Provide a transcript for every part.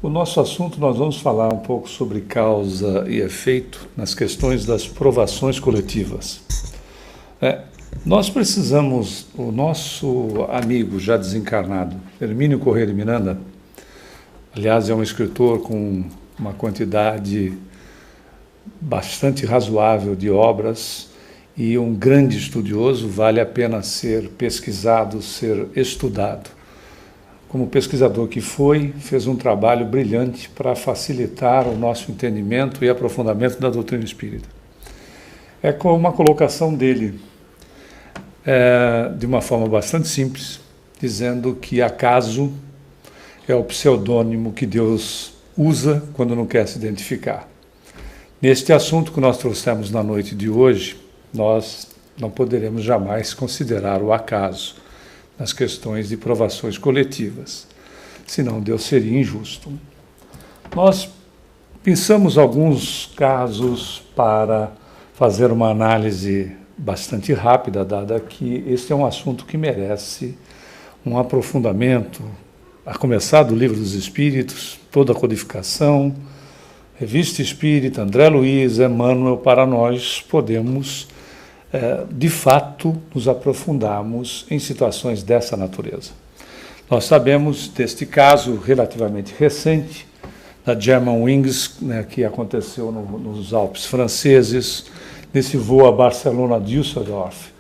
O nosso assunto, nós vamos falar um pouco sobre causa e efeito nas questões das provações coletivas. Nós precisamos, o nosso amigo já desencarnado, Hermínio Corrêa de Miranda, aliás, é um escritor com uma quantidade bastante razoável de obras e um grande estudioso, vale a pena ser pesquisado, ser estudado. Como pesquisador que foi, fez um trabalho brilhante para facilitar o nosso entendimento e aprofundamento da doutrina espírita. É com uma colocação dele, de uma forma bastante simples, dizendo que acaso é o pseudônimo que Deus usa quando não quer se identificar. Neste assunto que nós trouxemos na noite de hoje, nós não poderemos jamais considerar o acaso nas questões de provações coletivas, senão Deus seria injusto. Nós pensamos alguns casos para fazer uma análise bastante rápida, dada que este é um assunto que merece um aprofundamento, a começar do Livro dos Espíritos, toda a codificação, Revista Espírita, André Luiz, Emmanuel, para nós podemos de fato, nos aprofundarmos em situações dessa natureza. Nós sabemos deste caso relativamente recente, da Germanwings, que aconteceu nos Alpes franceses, nesse voo a Barcelona-Düsseldorf,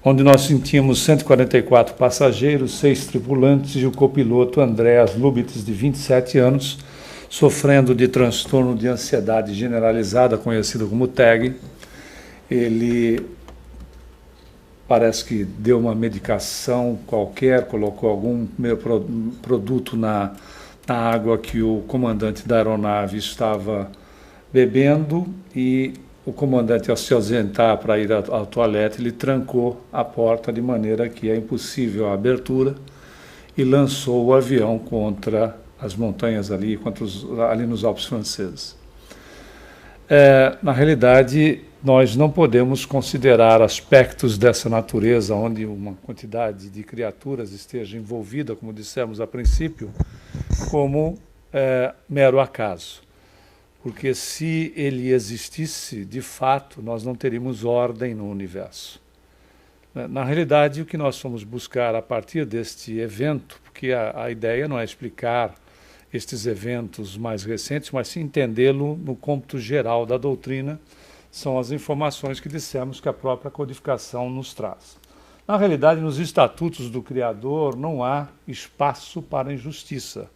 onde nós sentimos 144 passageiros, 6 tripulantes e o copiloto Andreas Lubitz, de 27 anos, sofrendo de transtorno de ansiedade generalizada, conhecido como TAG. Ele parece que deu uma medicação qualquer, colocou algum produto na água que o comandante da aeronave estava bebendo e o comandante, ao se ausentar para ir ao toalete, ele trancou a porta de maneira que é impossível a abertura e lançou o avião contra as montanhas ali, ali nos Alpes franceses. Na realidade, nós não podemos considerar aspectos dessa natureza, onde uma quantidade de criaturas esteja envolvida, como dissemos a princípio, como mero acaso. Porque se ele existisse, de fato, nós não teríamos ordem no universo. Na realidade, o que nós fomos buscar a partir deste evento, porque a ideia não é explicar estes eventos mais recentes, mas sim entendê-lo no cômputo geral da doutrina, são as informações que dissemos que a própria codificação nos traz. Na realidade, nos estatutos do Criador não há espaço para injustiça,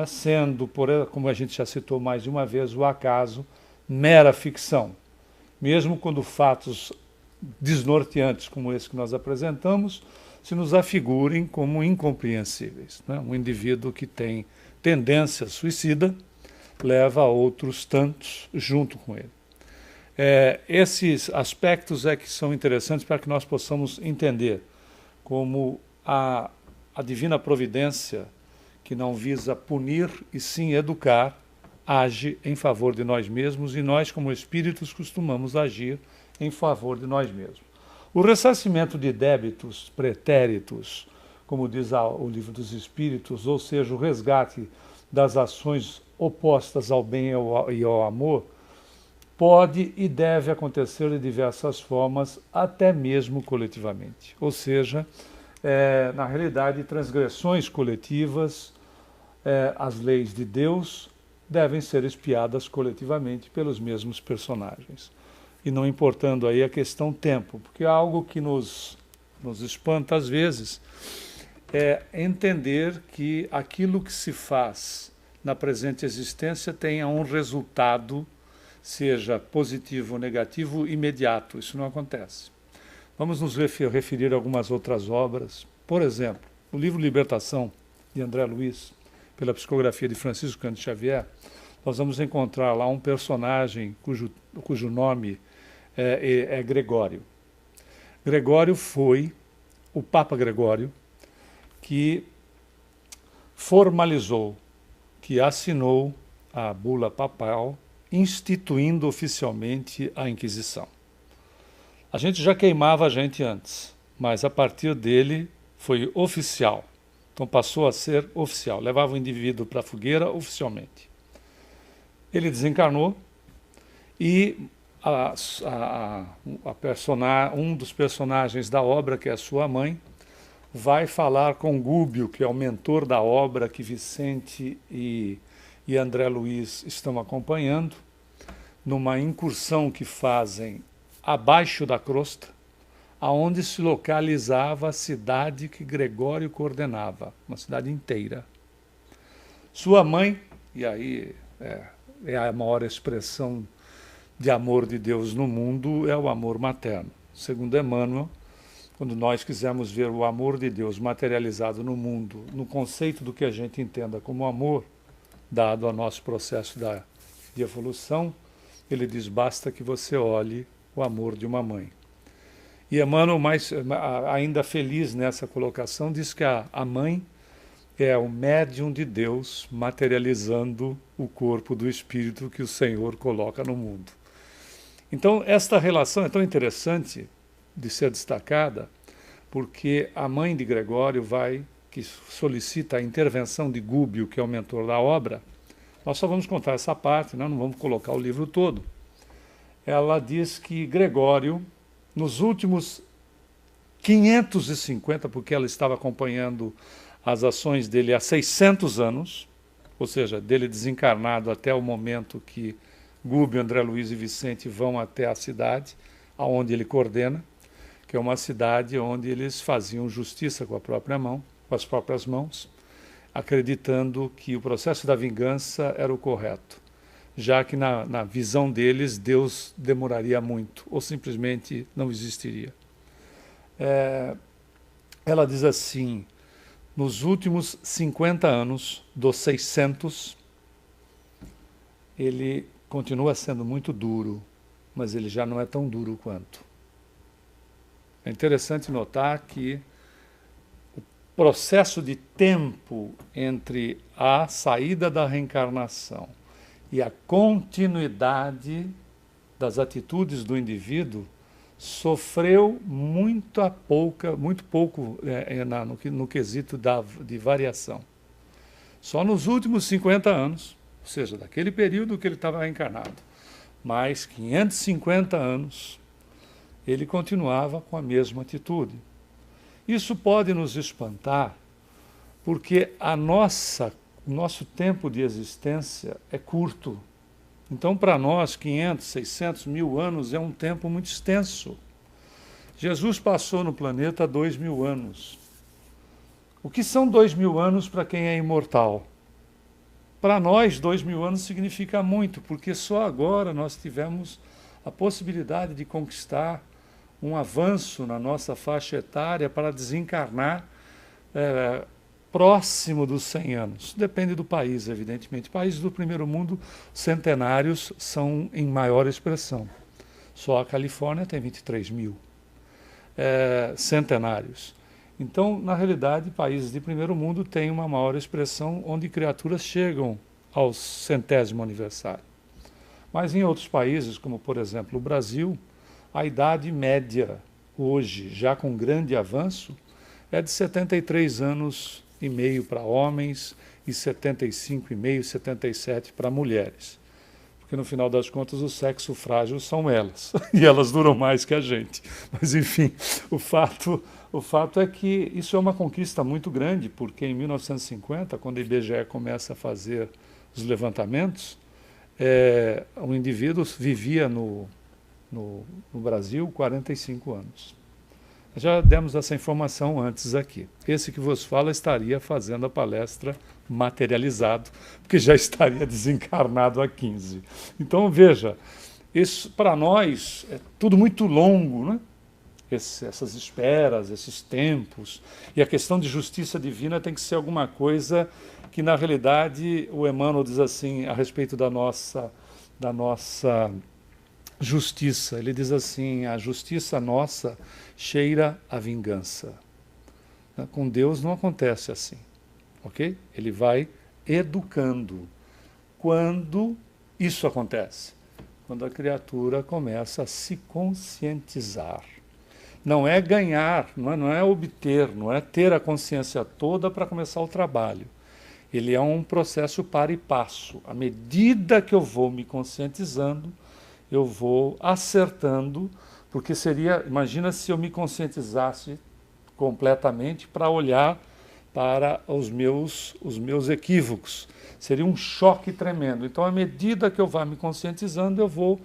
sendo, como a gente já citou mais de uma vez, o acaso mera ficção. Mesmo quando fatos desnorteantes como esse que nós apresentamos se nos afigurem como incompreensíveis. Um indivíduo que tem tendência suicida leva a outros tantos junto com ele. Esses aspectos que são interessantes para que nós possamos entender como a divina providência, que não visa punir e sim educar, age em favor de nós mesmos e nós, como espíritos, costumamos agir em favor de nós mesmos. O ressarcimento de débitos pretéritos, como diz o Livro dos Espíritos, ou seja, o resgate das ações opostas ao bem e ao amor, pode e deve acontecer de diversas formas, até mesmo coletivamente. Ou seja, na realidade, transgressões coletivas, as leis de Deus devem ser expiadas coletivamente pelos mesmos personagens. E não importando aí a questão tempo, porque é algo que nos espanta às vezes, é entender que aquilo que se faz na presente existência tenha um resultado, seja positivo ou negativo, imediato. Isso não acontece. Vamos nos referir a algumas outras obras. Por exemplo, o livro Libertação, de André Luiz, pela psicografia de Francisco Cândido Xavier, nós vamos encontrar lá um personagem cujo nome é Gregório. Gregório foi o Papa Gregório que formalizou, que assinou a bula papal instituindo oficialmente a Inquisição. A gente já queimava a gente antes, mas a partir dele foi oficial. Então passou a ser oficial, levava o indivíduo para a fogueira oficialmente. Ele desencarnou e um dos personagens da obra, que é a sua mãe, vai falar com Gúbio, que é o mentor da obra que Vicente e André Luiz estão acompanhando, numa incursão que fazem abaixo da crosta, aonde se localizava a cidade que Gregório coordenava, uma cidade inteira. Sua mãe, e aí é a maior expressão de amor de Deus no mundo, é o amor materno. Segundo Emmanuel, quando nós quisermos ver o amor de Deus materializado no mundo, no conceito do que a gente entenda como amor, dado ao nosso processo de evolução, ele diz, basta que você olhe o amor de uma mãe. E Emmanuel, ainda feliz nessa colocação, diz que a mãe é o médium de Deus materializando o corpo do Espírito que o Senhor coloca no mundo. Então, esta relação é tão interessante de ser destacada, porque a mãe de Gregório que solicita a intervenção de Gúbio, que é o mentor da obra. Nós só vamos contar essa parte, não vamos colocar o livro todo. Ela diz que Gregório, nos últimos 550, porque ela estava acompanhando as ações dele há 600 anos, ou seja, dele desencarnado até o momento que Gúbio, André Luiz e Vicente vão até a cidade, aonde ele coordena, que é uma cidade onde eles faziam justiça com a própria mão, com as próprias mãos, acreditando que o processo da vingança era o correto, já que na visão deles Deus demoraria muito, ou simplesmente não existiria. Ela diz assim, nos últimos 50 anos, dos 600, ele continua sendo muito duro, mas ele já não é tão duro quanto. É interessante notar que o processo de tempo entre a saída da reencarnação e a continuidade das atitudes do indivíduo sofreu muito pouco no quesito de variação. Só nos últimos 50 anos, ou seja, daquele período que ele estava reencarnado, mais 550 anos, ele continuava com a mesma atitude. Isso pode nos espantar, porque o nosso tempo de existência é curto. Então, para nós, 500, 600, 1000 anos é um tempo muito extenso. Jesus passou no planeta 2000 anos. O que são 2000 anos para quem é imortal? Para nós, 2000 anos significa muito, porque só agora nós tivemos a possibilidade de conquistar um avanço na nossa faixa etária para desencarnar próximo dos 100 anos. Depende do país, evidentemente. Países do primeiro mundo, centenários são em maior expressão. Só a Califórnia tem 23 mil centenários. Então, na realidade, países de primeiro mundo têm uma maior expressão onde criaturas chegam ao 100º aniversário. Mas em outros países, como por exemplo o Brasil, a idade média hoje, já com grande avanço, é de 73 anos e meio para homens e 75,5, 77 para mulheres. Porque no final das contas o sexo frágil são elas, e elas duram mais que a gente. Mas enfim, o fato é que isso é uma conquista muito grande, porque em 1950, quando a IBGE começa a fazer os levantamentos, o indivíduo vivia no Brasil 45 anos. Já demos essa informação antes aqui. Esse que vos fala estaria fazendo a palestra materializado, porque já estaria desencarnado há 15. Então, veja, isso para nós é tudo muito longo, né? Essas esperas, esses tempos. E a questão de justiça divina tem que ser alguma coisa que, na realidade, o Emmanuel diz assim, a respeito da nossa justiça. Ele diz assim, a justiça nossa cheira a vingança. Com Deus não acontece assim, ok? Ele vai educando. Quando isso acontece? Quando a criatura começa a se conscientizar. não é ganhar, não é obter, não é ter a consciência toda para começar o trabalho. Ele é um processo para e passo. À medida que eu vou me conscientizando, eu vou acertando, porque seria, imagina se eu me conscientizasse completamente para olhar para os meus equívocos. Seria um choque tremendo. Então, à medida que eu vá me conscientizando, eu vou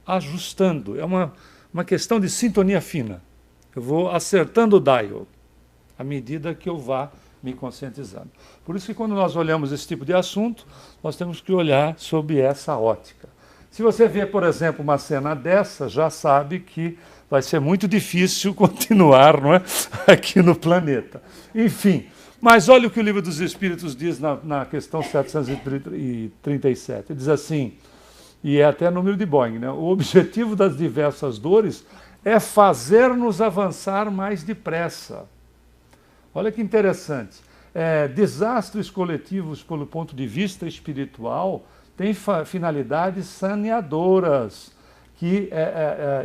ajustando. É uma questão de sintonia fina. Eu vou acertando o dial à medida que eu vá me conscientizando. Por isso que quando nós olhamos esse tipo de assunto, nós temos que olhar sob essa ótica. Se você vê, por exemplo, uma cena dessa, já sabe que vai ser muito difícil continuar, não é? Aqui no planeta. Enfim, mas olha o que o Livro dos Espíritos diz na questão 737. Ele diz assim, e é até número de Boeing, né? O objetivo das diversas dores é fazer-nos avançar mais depressa. Olha que interessante. Desastres coletivos, pelo ponto de vista espiritual, têm finalidades saneadoras, que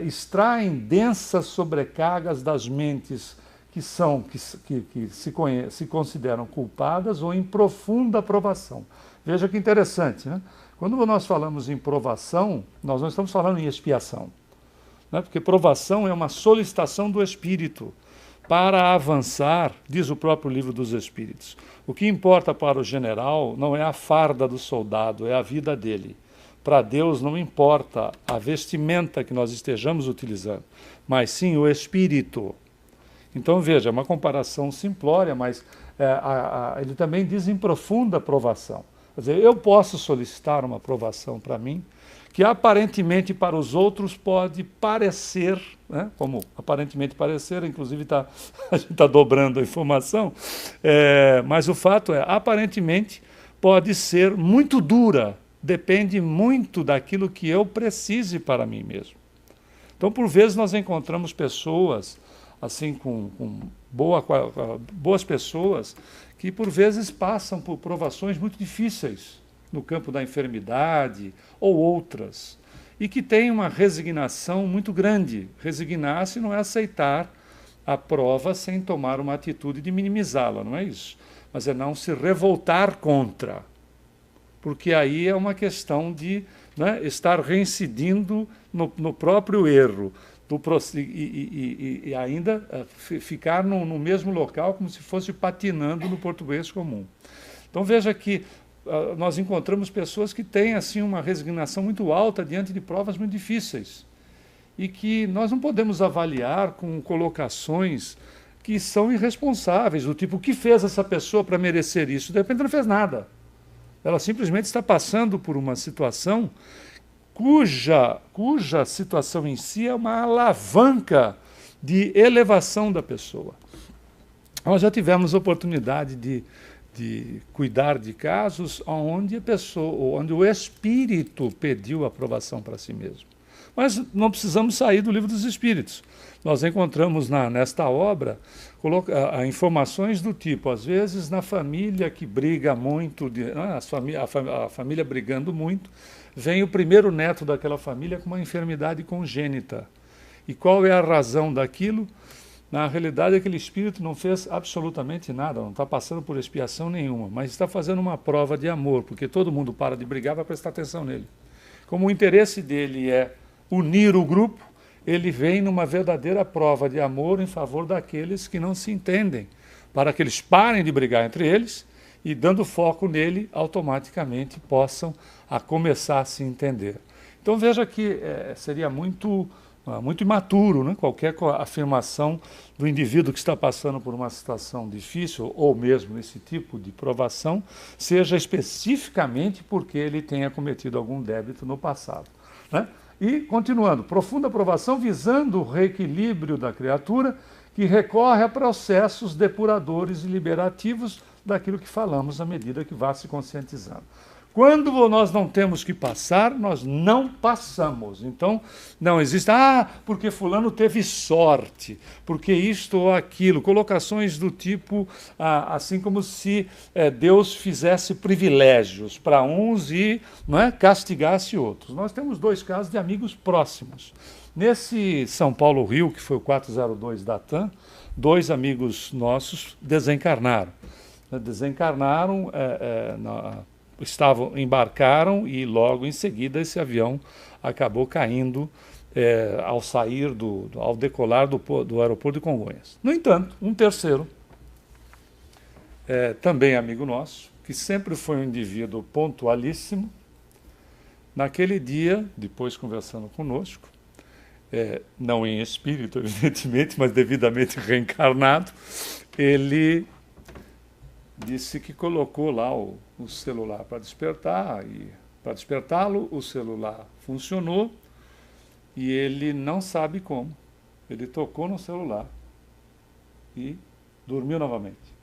extraem densas sobrecargas das mentes que se consideram culpadas ou em profunda provação. Veja que interessante, né? Quando nós falamos em provação, nós não estamos falando em expiação, né? Porque provação é uma solicitação do espírito para avançar, diz o próprio Livro dos Espíritos. O que importa para o general não é a farda do soldado, é a vida dele. Para Deus não importa a vestimenta que nós estejamos utilizando, mas sim o espírito. Então veja, é uma comparação simplória, mas ele também diz em profunda provação. Quer dizer, eu posso solicitar uma provação para mim, que aparentemente para os outros pode parecer, né, como aparentemente parecer, inclusive a gente está dobrando a informação, mas o fato é, aparentemente pode ser muito dura, depende muito daquilo que eu precise para mim mesmo. Então, por vezes, nós encontramos pessoas, assim, com boas pessoas, que por vezes passam por provações muito difíceis, no campo da enfermidade ou outras, e que têm uma resignação muito grande. Resignar-se não é aceitar a prova sem tomar uma atitude de minimizá-la, não é isso? Mas é não se revoltar contra, porque aí é uma questão de, né, estar reincidindo no próprio erro e ainda ficar no mesmo local como se fosse patinando no português comum. Então veja que nós encontramos pessoas que têm assim uma resignação muito alta diante de provas muito difíceis e que nós não podemos avaliar com colocações que são irresponsáveis, do tipo, o que fez essa pessoa para merecer isso? De repente não fez nada. Ela simplesmente está passando por uma situação cuja situação em si é uma alavanca de elevação da pessoa. Nós já tivemos oportunidade de cuidar de casos onde onde o espírito pediu aprovação para si mesmo. Mas não precisamos sair do Livro dos Espíritos. Nós encontramos nesta obra informações do tipo, às vezes na família que briga muito, a família brigando muito, vem o primeiro neto daquela família com uma enfermidade congênita. E qual é a razão daquilo? Na realidade, aquele espírito não fez absolutamente nada, não está passando por expiação nenhuma, mas está fazendo uma prova de amor, porque todo mundo para de brigar para prestar atenção nele. Como o interesse dele é unir o grupo, ele vem numa verdadeira prova de amor em favor daqueles que não se entendem, para que eles parem de brigar entre eles e, dando foco nele, automaticamente possam começar a se entender. Então veja que seria muito imaturo, né? Qualquer afirmação do indivíduo que está passando por uma situação difícil, ou mesmo esse tipo de provação, seja especificamente porque ele tenha cometido algum débito no passado, né? E, continuando, profunda provação visando o reequilíbrio da criatura, que recorre a processos depuradores e liberativos daquilo que falamos à medida que vá se conscientizando. Quando nós não temos que passar, nós não passamos. Então, não existe, porque fulano teve sorte, porque isto ou aquilo, colocações do tipo, assim como se Deus fizesse privilégios para uns e, não é, castigasse outros. Nós temos dois casos de amigos próximos. Nesse São Paulo-Rio, que foi o 402 da TAM, 2 amigos nossos desencarnaram. Desencarnaram, embarcaram e logo em seguida esse avião acabou caindo ao decolar do aeroporto de Congonhas. No entanto, um terceiro, também amigo nosso, que sempre foi um indivíduo pontualíssimo, naquele dia, depois conversando conosco, não em espírito, evidentemente, mas devidamente reencarnado, ele disse que colocou lá o celular para despertar, e para despertá-lo, o celular funcionou, e ele não sabe como. Ele tocou no celular e dormiu novamente.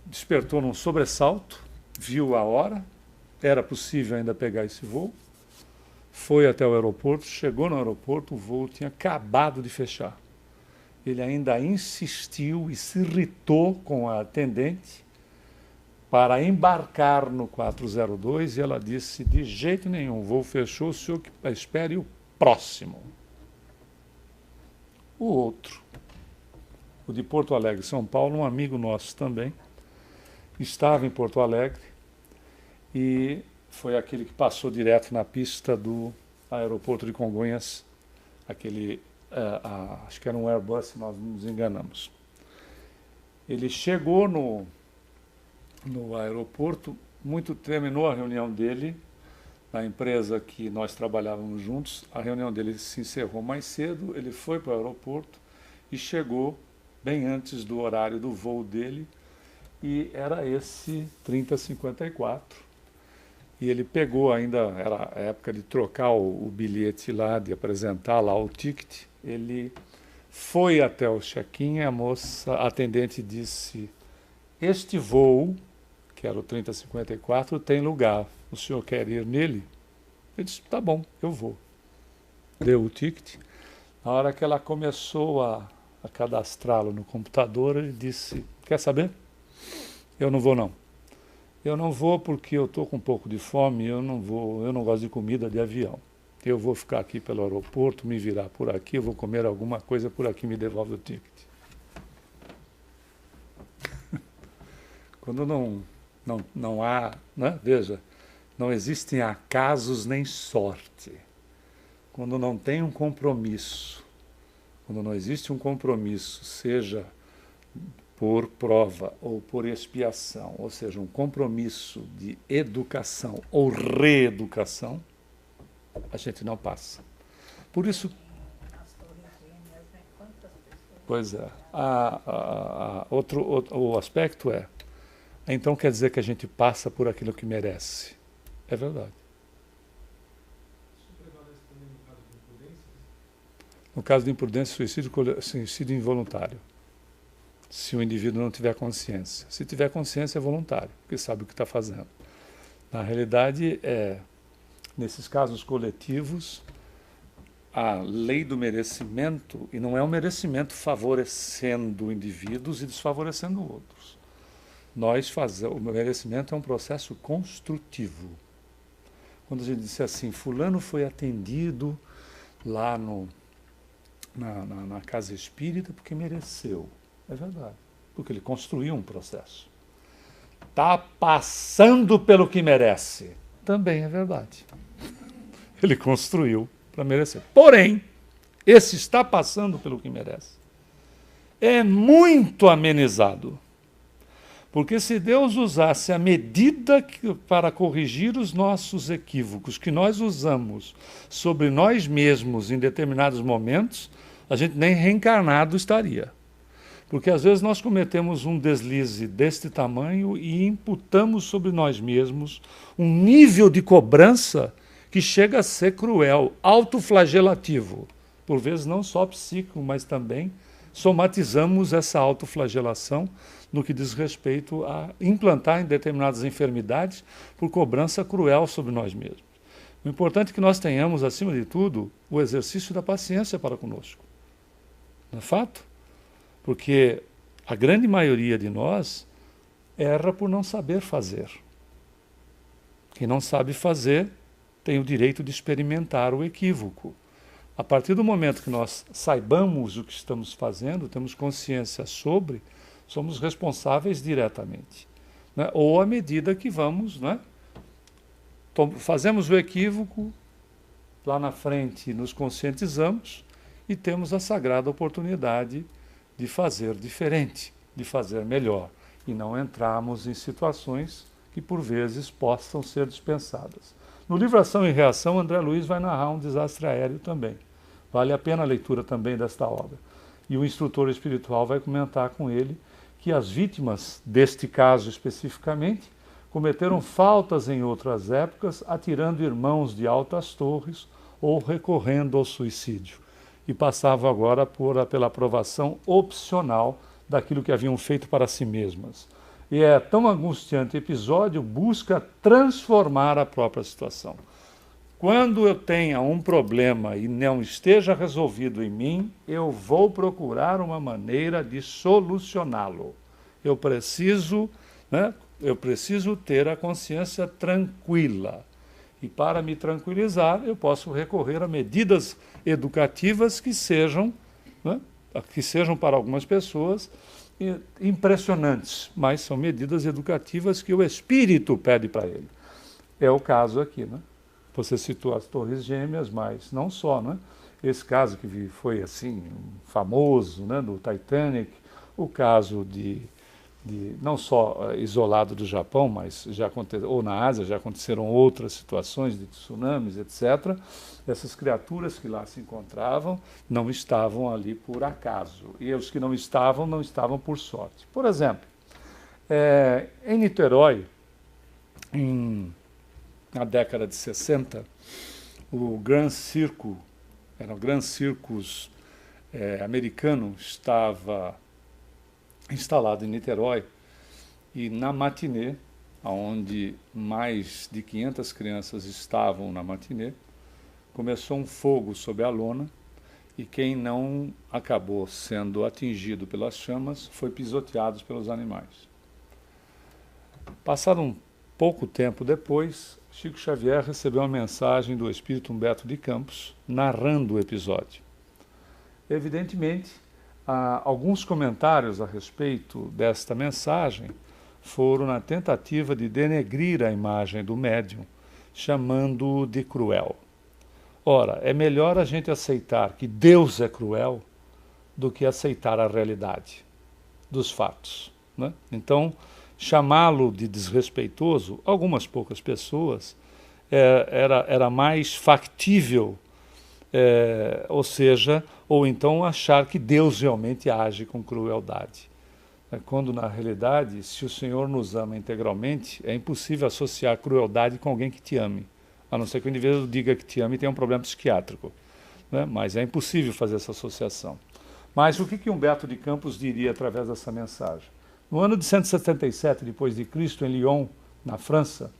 Despertou num sobressalto, viu a hora, era possível ainda pegar esse voo, foi até o aeroporto, chegou no aeroporto, o voo tinha acabado de fechar. Ele ainda insistiu e se irritou com a atendente para embarcar no 402 e ela disse, de jeito nenhum, o voo fechou, o senhor espere o próximo. O outro, o de Porto Alegre, São Paulo, um amigo nosso também, estava em Porto Alegre e foi aquele que passou direto na pista do aeroporto de Congonhas, acho que era um Airbus, se nós não nos enganamos. Ele chegou no aeroporto, terminou a reunião dele, na empresa que nós trabalhávamos juntos, a reunião dele se encerrou mais cedo, ele foi para o aeroporto e chegou bem antes do horário do voo dele, e era esse 3054, e ele pegou ainda, era a época de trocar o bilhete lá, de apresentar lá o ticket, ele foi até o check-in, a atendente disse, este voo, que era o 3054, tem lugar, o senhor quer ir nele? Ele disse, tá bom, eu vou. Deu o ticket. Na hora que ela começou a cadastrá-lo no computador, ele disse, quer saber? Eu não vou não. Eu não vou porque eu estou com um pouco de fome, eu não gosto de comida de avião. Eu vou ficar aqui pelo aeroporto, me virar por aqui, eu vou comer alguma coisa por aqui, me devolve o ticket. Quando não há, né? Veja, não existem acasos nem sorte. Quando não tem um compromisso, quando não existe um compromisso, seja por prova ou por expiação, ou seja, um compromisso de educação ou reeducação, a gente não passa. Por isso, pois é, o aspecto então quer dizer que a gente passa por aquilo que merece. É verdade. No caso de imprudência, suicídio involuntário. Se o indivíduo não tiver consciência. Se tiver consciência, é voluntário, porque sabe o que está fazendo. Na realidade, nesses casos coletivos, a lei do merecimento, e não é um merecimento favorecendo indivíduos e desfavorecendo outros. O merecimento é um processo construtivo. Quando a gente diz assim, fulano foi atendido lá na casa espírita porque mereceu. É verdade, porque ele construiu um processo. Está passando pelo que merece. Também é verdade. Ele construiu para merecer. Porém, esse está passando pelo que merece é muito amenizado. Porque se Deus usasse a medida para corrigir os nossos equívocos que nós usamos sobre nós mesmos em determinados momentos, a gente nem reencarnado estaria. Porque às vezes nós cometemos um deslize deste tamanho e imputamos sobre nós mesmos um nível de cobrança que chega a ser cruel, autoflagelativo. Por vezes não só psíquico, mas também somatizamos essa autoflagelação no que diz respeito a implantar em determinadas enfermidades por cobrança cruel sobre nós mesmos. O importante é que nós tenhamos, acima de tudo, o exercício da paciência para conosco. Não é fato? Porque a grande maioria de nós erra por não saber fazer. Quem não sabe fazer tem o direito de experimentar o equívoco. A partir do momento que nós saibamos o que estamos fazendo, temos consciência sobre, somos responsáveis diretamente, né? Ou à medida que vamos, né, fazemos o equívoco, lá na frente nos conscientizamos e temos a sagrada oportunidade de fazer diferente, de fazer melhor, e não entrarmos em situações que por vezes possam ser dispensadas. No livro Ação e Reação, André Luiz vai narrar um desastre aéreo também. Vale a pena a leitura também desta obra. E o instrutor espiritual vai comentar com ele que as vítimas deste caso especificamente cometeram faltas em outras épocas, atirando irmãos de altas torres ou recorrendo ao suicídio. E passavam agora pela aprovação opcional daquilo que haviam feito para si mesmas. E é tão angustiante o episódio, busca transformar a própria situação. Quando eu tenha um problema e não esteja resolvido em mim, eu vou procurar uma maneira de solucioná-lo. Eu preciso ter a consciência tranquila. E para me tranquilizar, eu posso recorrer a medidas educativas que sejam para algumas pessoas impressionantes, mas são medidas educativas que o espírito pede para ele. É o caso aqui, né? Você citou as Torres Gêmeas, mas não só, né? Esse caso que foi assim famoso, né, do Titanic, o caso de não só isolado do Japão, mas já aconteceu, ou na Ásia já aconteceram outras situações de tsunamis, etc. Essas criaturas que lá se encontravam não estavam ali por acaso. E os que não estavam por sorte. Por exemplo, em Niterói, na década de 60, o Grand Circus, era o Grand Circus americano, estava instalado em Niterói, e na matinê, onde mais de 500 crianças estavam na matinê, começou um fogo sob a lona, e quem não acabou sendo atingido pelas chamas foi pisoteado pelos animais. Passado um pouco tempo depois, Chico Xavier recebeu uma mensagem do espírito Humberto de Campos narrando o episódio. Evidentemente, alguns comentários a respeito desta mensagem foram na tentativa de denegrir a imagem do médium, chamando-o de cruel. Ora, é melhor a gente aceitar que Deus é cruel do que aceitar a realidade dos fatos, né? Então, chamá-lo de desrespeitoso, algumas poucas pessoas, era mais factível, ou então achar que Deus realmente age com crueldade. Quando, na realidade, se o Senhor nos ama integralmente, é impossível associar crueldade com alguém que te ame, a não ser que o indivíduo diga que te ama e tenha um problema psiquiátrico, né? Mas é impossível fazer essa associação. Mas o que Humberto de Campos diria através dessa mensagem? No ano de 177 d.C., em Lyon, na França,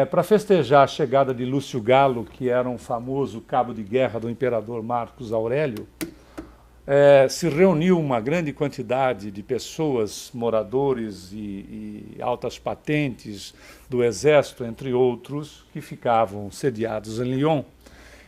para festejar a chegada de Lúcio Galo, que era um famoso cabo de guerra do imperador Marcos Aurélio, se reuniu uma grande quantidade de pessoas, moradores e altas patentes do exército, entre outros, que ficavam sediados em Lyon.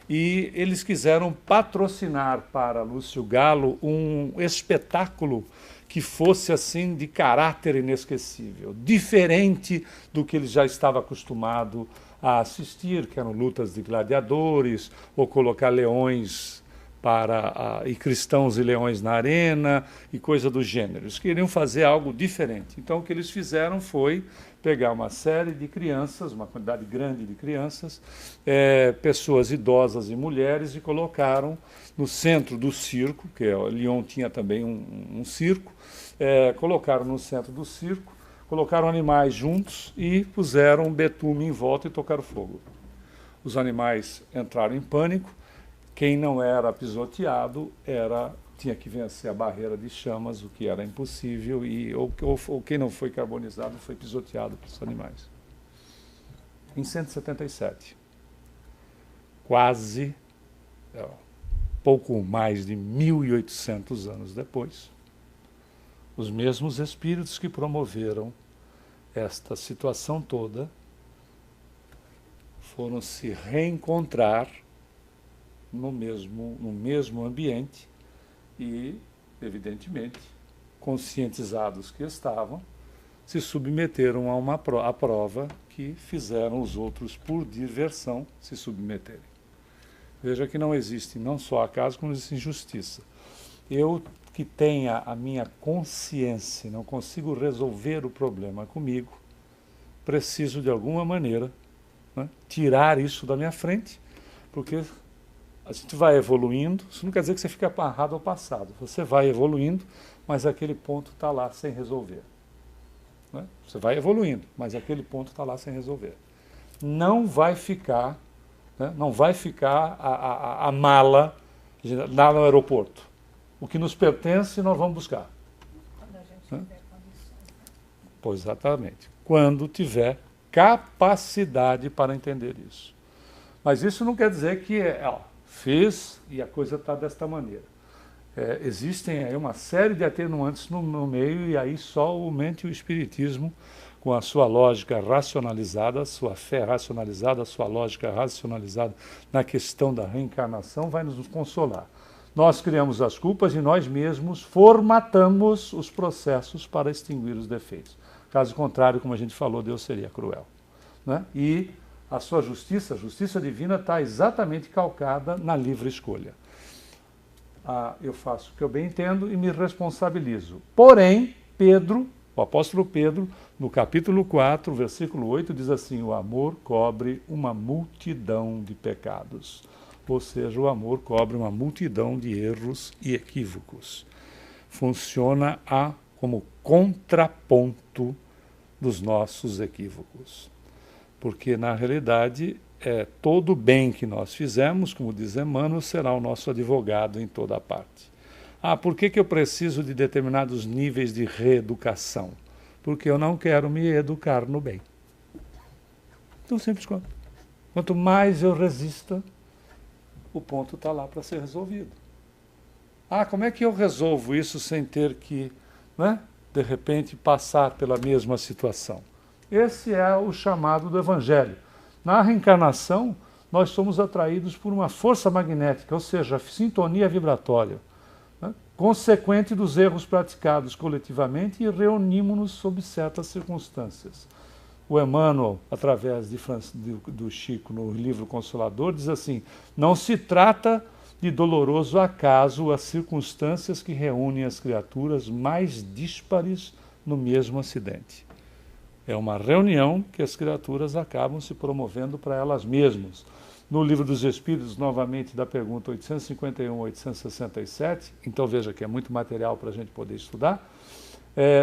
E eles quiseram patrocinar para Lúcio Galo um espetáculo que fosse assim de caráter inesquecível, diferente do que ele já estava acostumado a assistir, que eram lutas de gladiadores, ou colocar leões e cristãos e leões na arena, e coisa do gênero. Eles queriam fazer algo diferente. Então o que eles fizeram foi pegar uma série de crianças, uma quantidade grande de crianças, pessoas idosas e mulheres, e colocaram no centro do circo, que Lyon tinha também um circo, colocaram no centro do circo, colocaram animais juntos e puseram betume em volta e tocaram fogo. Os animais entraram em pânico. Quem não era pisoteado tinha que vencer a barreira de chamas, o que era impossível, ou quem não foi carbonizado foi pisoteado pelos animais. Em 177, quase, pouco mais de 1.800 anos depois, os mesmos espíritos que promoveram esta situação toda foram se reencontrar no mesmo ambiente e, evidentemente, conscientizados que estavam, se submeteram à prova que fizeram os outros, por diversão, se submeterem. Veja que não existe não só acaso, como existe injustiça. Eu que tenha a minha consciência, não consigo resolver o problema comigo, preciso de alguma maneira, né, tirar isso da minha frente, porque a gente vai evoluindo. Isso não quer dizer que você fica amarrado ao passado. Você vai evoluindo, mas aquele ponto está lá sem resolver. Né? Você vai evoluindo, mas aquele ponto está lá sem resolver. Não vai ficar, né, não vai ficar a mala lá no aeroporto. O que nos pertence nós vamos buscar. Quando a gente tiver condições. Pois exatamente. Quando tiver capacidade para entender isso. Mas isso não quer dizer que fiz e a coisa está desta maneira. Existem aí uma série de atenuantes no meio, e aí só o mente e o espiritismo, com a sua lógica racionalizada, a sua fé racionalizada, a sua lógica racionalizada na questão da reencarnação, vai nos consolar. Nós criamos as culpas e nós mesmos formatamos os processos para extinguir os defeitos. Caso contrário, como a gente falou, Deus seria cruel. Né? E a sua justiça, a justiça divina, está exatamente calcada na livre escolha. Eu faço o que eu bem entendo e me responsabilizo. Porém, Pedro, o apóstolo Pedro, no capítulo 4, versículo 8, diz assim: o amor cobre uma multidão de pecados. Ou seja, o amor cobre uma multidão de erros e equívocos. Funciona como contraponto dos nossos equívocos. Porque, na realidade, todo o bem que nós fizemos, como diz Emmanuel, será o nosso advogado em toda a parte. Por que eu preciso de determinados níveis de reeducação? Porque eu não quero me educar no bem. Tão simples quanto. Quanto mais eu resista, o ponto está lá para ser resolvido. Como é que eu resolvo isso sem ter que, né, de repente, passar pela mesma situação? Esse é o chamado do Evangelho. Na reencarnação, nós somos atraídos por uma força magnética, ou seja, a sintonia vibratória, né, consequente dos erros praticados coletivamente, e reunimos-nos sob certas circunstâncias. O Emmanuel, através do Chico, no livro Consolador, diz assim: não se trata de doloroso acaso as circunstâncias que reúnem as criaturas mais díspares no mesmo acidente. É uma reunião que as criaturas acabam se promovendo para elas mesmas. No Livro dos Espíritos, novamente, da pergunta 851 a 867, então veja que é muito material para a gente poder estudar,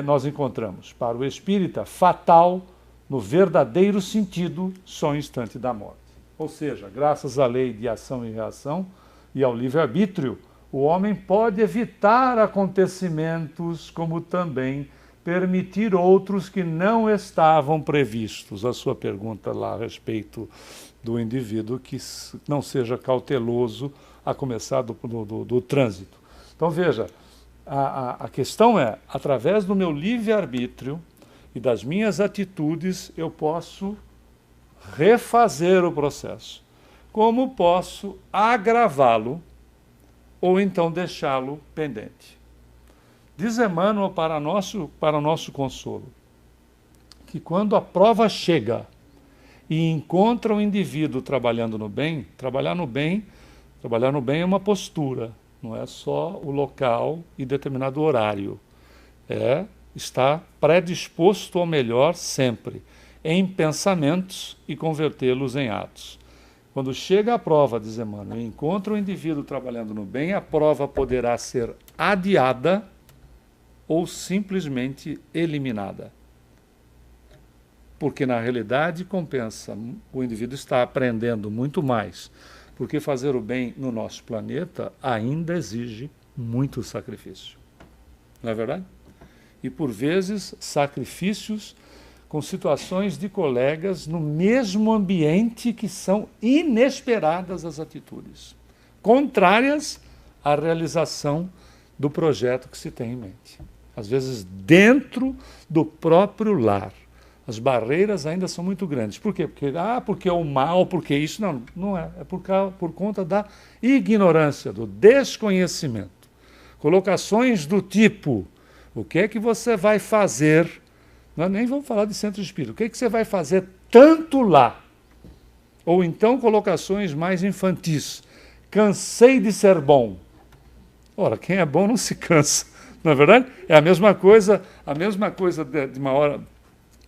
nós encontramos, para o espírita, fatal, no verdadeiro sentido, só o instante da morte. Ou seja, graças à lei de ação e reação e ao livre-arbítrio, o homem pode evitar acontecimentos, como também permitir outros que não estavam previstos. A sua pergunta lá a respeito do indivíduo que não seja cauteloso, a começar do trânsito. Então veja, a questão é, através do meu livre-arbítrio e das minhas atitudes, eu posso refazer o processo. Como posso agravá-lo ou então deixá-lo pendente? Diz Emmanuel, para nosso consolo, que quando a prova chega e encontra o indivíduo trabalhando no bem, trabalhar no bem é uma postura, não é só o local e determinado horário. Estar predisposto ao melhor sempre, em pensamentos, e convertê-los em atos. Quando chega a prova, diz Emmanuel, e encontra o indivíduo trabalhando no bem, a prova poderá ser adiada ou simplesmente eliminada. Porque, na realidade, compensa. O indivíduo está aprendendo muito mais, porque fazer o bem no nosso planeta ainda exige muito sacrifício. Não é verdade? E, por vezes, sacrifícios com situações de colegas no mesmo ambiente que são inesperadas as atitudes, contrárias à realização do projeto que se tem em mente. Às vezes dentro do próprio lar, As barreiras ainda são muito grandes. Por quê? Porque é o mal, porque isso. Não, não é. É por conta da ignorância, do desconhecimento. Colocações do tipo, o que é que você vai fazer? Nós nem vamos falar de centro espírita. O que é que você vai fazer tanto lá? Ou então colocações mais infantis. Cansei de ser bom. Ora, quem é bom não se cansa. Não é verdade? É a mesma coisa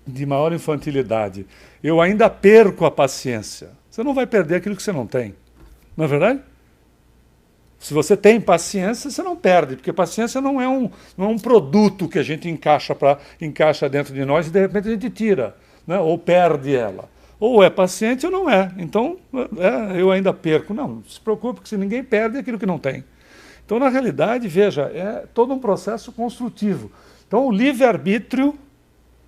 de maior infantilidade. Eu ainda perco a paciência. Você não vai perder aquilo que você não tem. Não é verdade? Se você tem paciência, você não perde, porque paciência não é um produto que a gente encaixa dentro de nós e de repente a gente tira, né? Ou perde ela. Ou é paciente ou não é. Então, eu ainda perco. Não se preocupe, porque se ninguém perde aquilo que não tem. Então, na realidade, veja, é todo um processo construtivo. Então, o livre-arbítrio,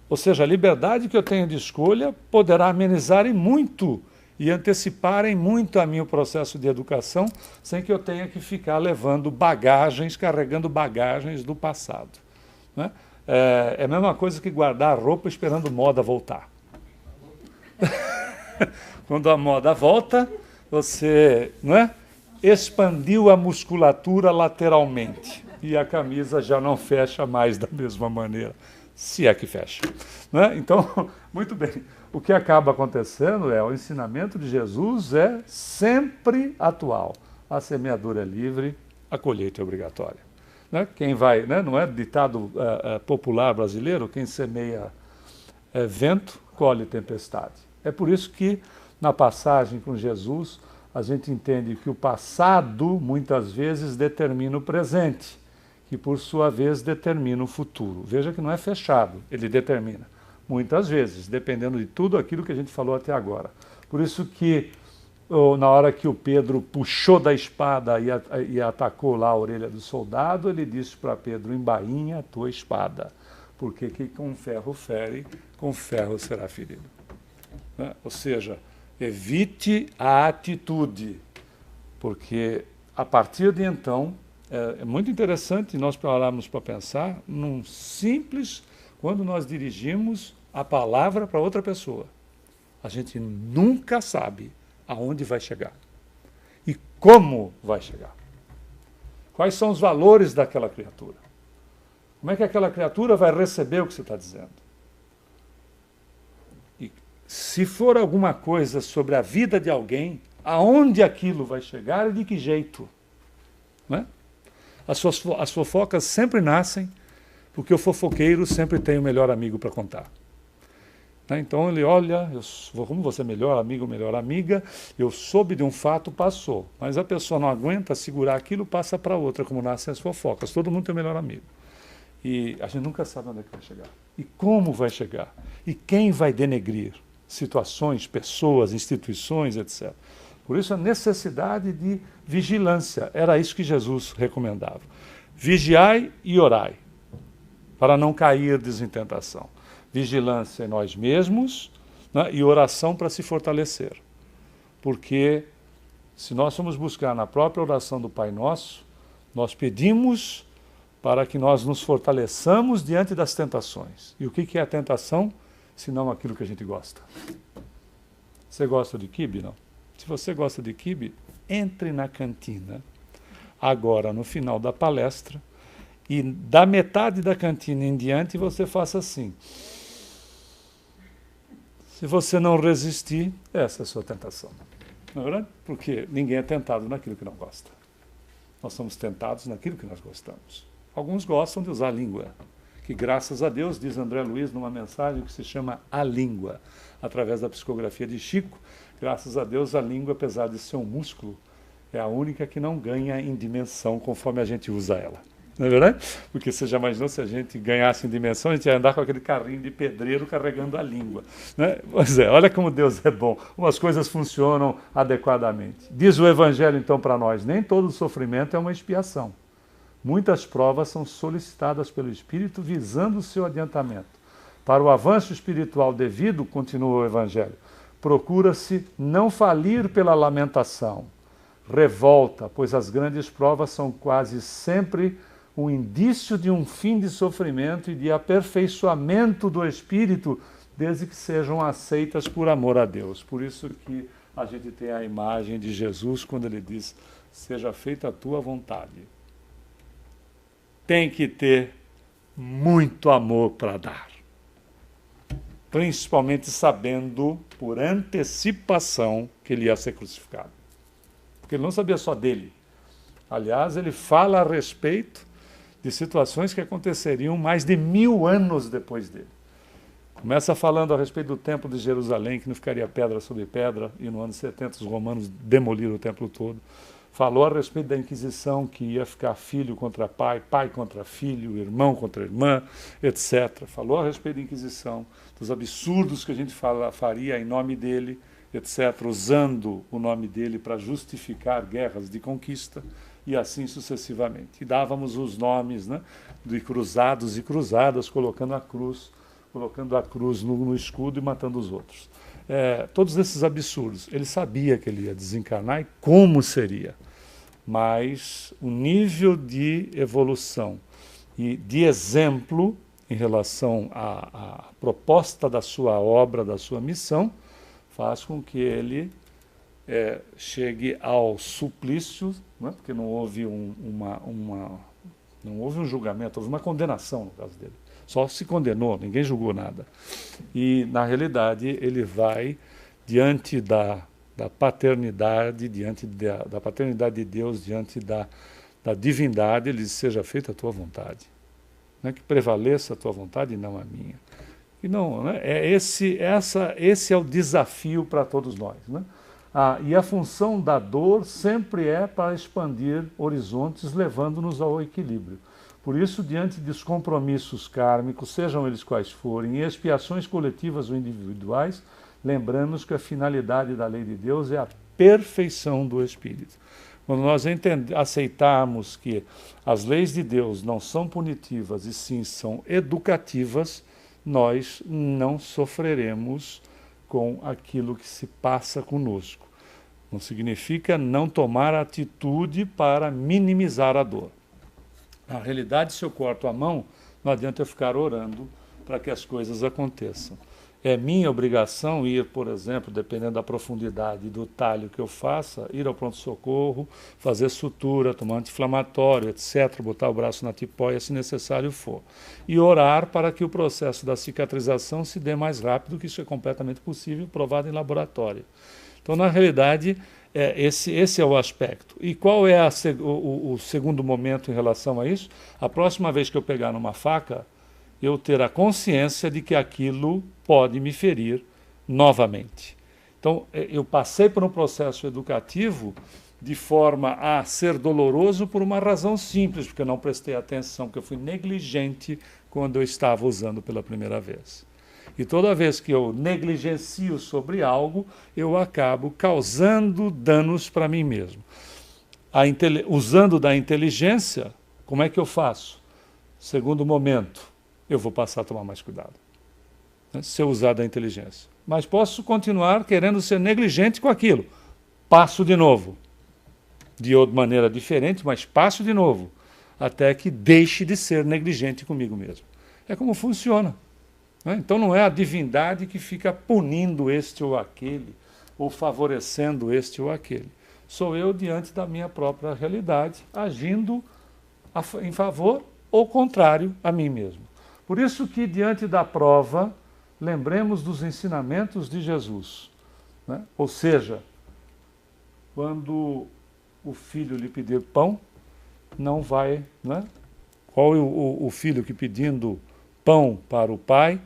ou seja, a liberdade que eu tenho de escolha, poderá amenizar em muito e anteciparem muito a meu processo de educação, sem que eu tenha que ficar levando bagagens, carregando bagagens do passado. Né? É a mesma coisa que guardar a roupa esperando moda voltar. Quando a moda volta, você, não é, expandiu a musculatura lateralmente e a camisa já não fecha mais da mesma maneira, se é que fecha. Né? Então, muito bem. O que acaba acontecendo o ensinamento de Jesus é sempre atual. A semeadura é livre, a colheita é obrigatória. Né? Quem vai, né? Não é ditado popular brasileiro, quem semeia vento, colhe tempestade. É por isso que, na passagem com Jesus, a gente entende que o passado, muitas vezes, determina o presente, que, por sua vez, determina o futuro. Veja que não é fechado, ele determina. Muitas vezes, dependendo de tudo aquilo que a gente falou até agora. Por isso que, na hora que o Pedro puxou da espada e atacou lá a orelha do soldado, ele disse para Pedro, embainha a tua espada, porque quem com ferro fere, com ferro será ferido. Né? Ou seja, evite a atitude, porque a partir de então, é muito interessante nós pararmos para pensar num simples, quando nós dirigimos a palavra para outra pessoa. A gente nunca sabe aonde vai chegar e como vai chegar. Quais são os valores daquela criatura? Como é que aquela criatura vai receber o que você está dizendo? E se for alguma coisa sobre a vida de alguém, aonde aquilo vai chegar e de que jeito? Não é? As fofocas sempre nascem porque o fofoqueiro sempre tem o melhor amigo para contar. Então ele olha, como você é melhor amigo, melhor amiga, eu soube de um fato, passou. Mas a pessoa não aguenta segurar aquilo, passa para outra, como nascem as fofocas. Todo mundo tem o melhor amigo. E a gente nunca sabe onde é que vai chegar. E como vai chegar. E quem vai denegrir situações, pessoas, instituições, etc. Por isso a necessidade de vigilância. Era isso que Jesus recomendava. Vigiai e orai, para não cairdes em tentação. Vigilância em nós mesmos, né, e oração para se fortalecer. Porque se nós formos buscar na própria oração do Pai Nosso, nós pedimos para que nós nos fortaleçamos diante das tentações. E o que é a tentação? Senão aquilo que a gente gosta. Você gosta de quibe? Não. Se você gosta de quibe, entre na cantina, agora no final da palestra, e da metade da cantina em diante você faça assim. Se você não resistir, essa é a sua tentação. Não é verdade? Porque ninguém é tentado naquilo que não gosta. Nós somos tentados naquilo que nós gostamos. Alguns gostam de usar a língua, que graças a Deus, diz André Luiz numa mensagem que se chama A Língua, através da psicografia de Chico, graças a Deus a língua, apesar de ser um músculo, é a única que não ganha em dimensão conforme a gente usa ela. Não é verdade? Porque você já imaginou se a gente ganhasse em dimensão, a gente ia andar com aquele carrinho de pedreiro carregando a língua. Né? Pois é, olha como Deus é bom. As coisas funcionam adequadamente. Diz o Evangelho então para nós, nem todo sofrimento é uma expiação. Muitas provas são solicitadas pelo Espírito visando o seu adiantamento. Para o avanço espiritual devido, continua o Evangelho, procura-se não falir pela lamentação, revolta, pois as grandes provas são quase sempre um indício de um fim de sofrimento e de aperfeiçoamento do espírito desde que sejam aceitas por amor a Deus. Por isso que a gente tem a imagem de Jesus quando ele diz: seja feita a tua vontade. Tem que ter muito amor para dar. Principalmente sabendo por antecipação que ele ia ser crucificado. Porque ele não sabia só dele. Aliás, ele fala a respeito de situações que aconteceriam mais de 1000 anos depois dele. Começa falando a respeito do templo de Jerusalém, que não ficaria pedra sobre pedra, e no ano 70 os romanos demoliram o templo todo. Falou a respeito da Inquisição, que ia ficar filho contra pai, pai contra filho, irmão contra irmã, etc. Falou a respeito da Inquisição, dos absurdos que a gente faria em nome dele, etc., usando o nome dele para justificar guerras de conquista, e assim sucessivamente. E dávamos os nomes, né, de cruzados e cruzadas, colocando a cruz no escudo e matando os outros. Todos esses absurdos. Ele sabia que ele ia desencarnar e como seria. Mas o nível de evolução e de exemplo em relação à proposta da sua obra, da sua missão, faz com que ele chegue ao suplício, né? Porque não houve não houve um julgamento, houve uma condenação no caso dele. Só se condenou, ninguém julgou nada. E, na realidade, ele vai diante da paternidade, diante da paternidade de Deus, diante da divindade, ele diz: seja feita a tua vontade. Né? Que prevaleça a tua vontade e não a minha. E não, né? Esse é o desafio para todos nós. Né? E a função da dor sempre é para expandir horizontes, levando-nos ao equilíbrio. Por isso, diante dos compromissos kármicos, sejam eles quais forem, e expiações coletivas ou individuais, lembramos que a finalidade da lei de Deus é a perfeição do espírito. Quando nós aceitarmos que as leis de Deus não são punitivas e sim são educativas, nós não sofreremos com aquilo que se passa conosco. Não significa não tomar atitude para minimizar a dor. Na realidade, se eu corto a mão, não adianta eu ficar orando para que as coisas aconteçam. É minha obrigação ir, por exemplo, dependendo da profundidade do talho que eu faça, ir ao pronto-socorro, fazer sutura, tomar anti-inflamatório, etc., botar o braço na tipóia, se necessário for. E orar para que o processo da cicatrização se dê mais rápido, que isso é completamente possível, provado em laboratório. Então, na realidade, esse é o aspecto. E qual é o segundo momento em relação a isso? A próxima vez que eu pegar numa faca, eu ter a consciência de que aquilo pode me ferir novamente. Então, eu passei por um processo educativo de forma a ser doloroso por uma razão simples, porque eu não prestei atenção, porque eu fui negligente quando eu estava usando pela primeira vez. E toda vez que eu negligencio sobre algo, eu acabo causando danos para mim mesmo. Usando da inteligência, como é que eu faço? Segundo momento, eu vou passar a tomar mais cuidado, né, se eu usar da inteligência. Mas posso continuar querendo ser negligente com aquilo. Passo de novo. De outra maneira diferente, mas passo de novo. Até que deixe de ser negligente comigo mesmo. É como funciona. Né? Então não é a divindade que fica punindo este ou aquele, ou favorecendo este ou aquele. Sou eu diante da minha própria realidade, agindo em favor ou contrário a mim mesmo. Por isso que, diante da prova, lembremos dos ensinamentos de Jesus. Né? Ou seja, quando o filho lhe pedir pão, não vai... Né? Qual é o filho que, pedindo pão para o pai,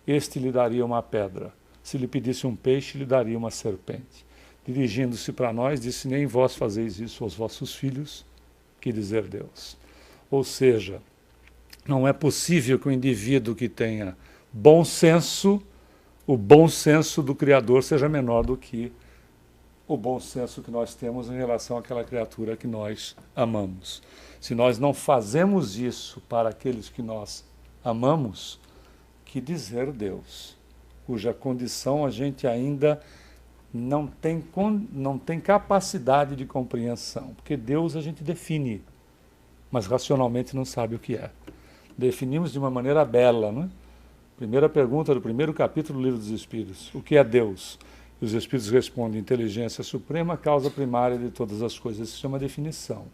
este lhe daria uma pedra? Se lhe pedisse um peixe, lhe daria uma serpente. Dirigindo-se para nós, disse: nem vós fazeis isso aos vossos filhos, que dizer Deus. Ou seja, não é possível que o indivíduo que tenha bom senso, o bom senso do Criador seja menor do que o bom senso que nós temos em relação àquela criatura que nós amamos. Se nós não fazemos isso para aqueles que nós amamos, que dizer Deus, cuja condição a gente ainda não tem capacidade de compreensão, porque Deus a gente define, mas racionalmente não sabe o que é. Definimos de uma maneira bela, né? Primeira pergunta do primeiro capítulo do Livro dos Espíritos. O que é Deus? E os Espíritos respondem: inteligência suprema, causa primária de todas as coisas. Isso se chama definição.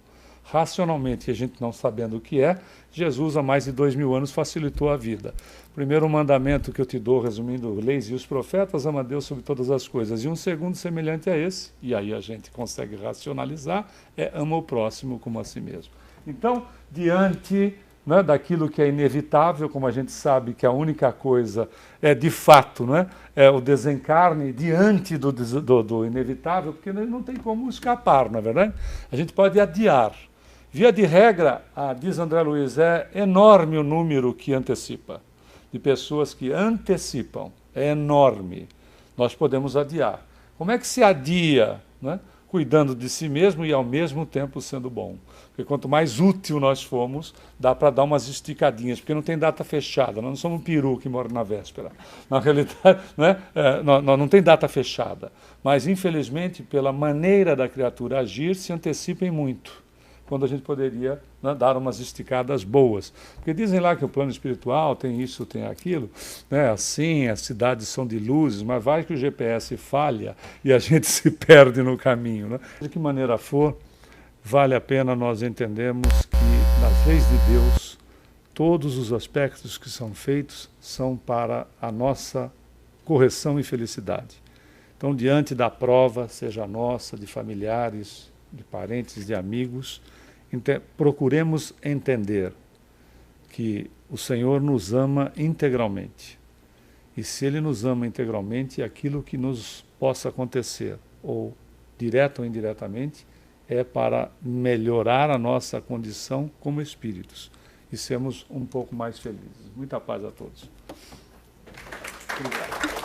Racionalmente, a gente não sabendo o que é, Jesus há mais de 2000 anos facilitou a vida. Primeiro mandamento que eu te dou, resumindo leis e os profetas, ama a Deus sobre todas as coisas. E um segundo semelhante a esse, e aí a gente consegue racionalizar, é ama o próximo como a si mesmo. Então, diante, né, daquilo que é inevitável, como a gente sabe que a única coisa é de fato, né, é o desencarne diante do inevitável, porque não tem como escapar, não é verdade? A gente pode adiar. Via de regra, diz André Luiz, é enorme o número que antecipa, de pessoas que antecipam, é enorme. Nós podemos adiar. Como é que se adia, né? Cuidando de si mesmo e ao mesmo tempo sendo bom? Porque quanto mais útil nós formos, dá para dar umas esticadinhas, porque não tem data fechada, nós não somos um peru que mora na véspera. Na realidade, né? Não tem data fechada. Mas, infelizmente, pela maneira da criatura agir, se antecipem muito, quando a gente poderia, né, dar umas esticadas boas. Porque dizem lá que o plano espiritual tem isso, tem aquilo, né, assim, as cidades são de luzes, mas vai que o GPS falha e a gente se perde no caminho, né? De que maneira for, vale a pena nós entendermos que, nas leis de Deus, todos os aspectos que são feitos são para a nossa correção e felicidade. Então, diante da prova, seja nossa, de familiares, de parentes, de amigos, procuremos entender que o Senhor nos ama integralmente. E se Ele nos ama integralmente, aquilo que nos possa acontecer, ou direto ou indiretamente, é para melhorar a nossa condição como espíritos e sermos um pouco mais felizes. Muita paz a todos. Obrigado.